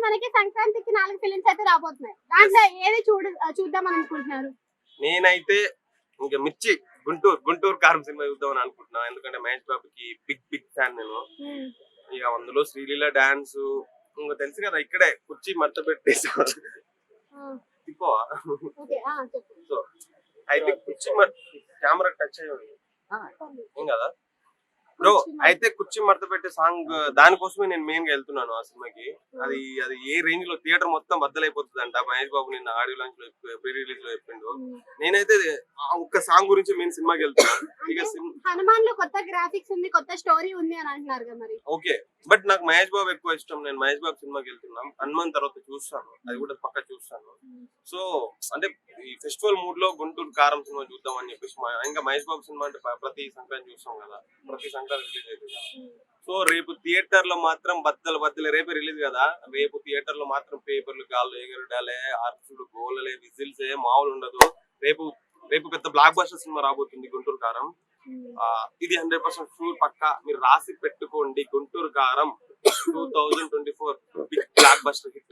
మనకి సంక్రాంతికి 4 ఫిలిమ్స్ అయితే రాబోతున్నాయి. దాంట్లో ఏది చూద్దాం అనుకుంటున్నారు? నేనైతే ఇంకా మిర్చి గుంటూరు కారం సినిమా చూద్దామని అనుకుంటున్నా. ఎందుకంటే మహేష్ బాబుకి బిగ్ ఫ్యాన్ నేను. ఇక అందులో శ్రీలీల డాన్స్ ఇంకా తెలుసు కదా, ఇక్కడే కుర్చీ మడత పెట్టేసా తిప్పవా. సో అయితే కుర్చీ కెమెరా టచ్ అయ్యి ఏం కదా బ్రో. అయితే కుర్చీ మడత పెట్టే సాంగ్ దానికోసమే నేను మెయిన్ గా వెళ్తున్నాను ఆ సినిమాకి. అది ఏ రేంజ్ లో థియేటర్ మొత్తం బద్దలైపోతుంది అంట. మహేష్ బాబు నిన్న ఆడియో లాంచ్ లో ప్రీ రిలీజ్ లో చెప్పిండు. నేనైతే ఆ ఒక్క సాంగ్ గురించి మెయిన్ సినిమాకి వెళ్తున్నాను. ఇక హనుమాన్ లో కొత్త గ్రాఫిక్స్ ఉంది, కొత్త స్టోరీ ఉంది అని అంటున్నారు కదా మరి. ఓకే, బట్ నాకు మహేష్ బాబు ఎక్కువ ఇష్టం. నేను మహేష్ బాబు సినిమాకి వెళ్తున్నాం. హనుమాన్ తర్వాత చూస్తాను, అది కూడా పక్కా చూస్తాను. సో అంటే ఈ ఫెస్టివల్ మూడ్ లో గుంటూరు కారం సినిమా చూద్దాం అని చెప్పేసి ఇంకా మహేష్ బాబు సినిమా అంటే ప్రతి సంక్రాంతి చూస్తాం కదా, ప్రతి సంక్రాంతి రిలీజ్ అవుతుంది. సో రేపు థియేటర్ లో మాత్రం బద్దలు రేపే రిలీజ్ కదా, రేపు థియేటర్ లో మాత్రం పేపర్లు గాల్లో ఎగరడాలే, అర్చుడు గోలలే, విజిల్స్ మామూలు ఉండదు. రేపు పెద్ద బ్లాక్ బస్టర్ సినిమా రాబోతుంది గుంటూరు కారం. ఇది 100% షూర్ పక్కా. మీరు రాసి పెట్టుకోండి, గుంటూరు కారం 2024 బిగ్ బ్లాక్ బస్టర్ హిట్.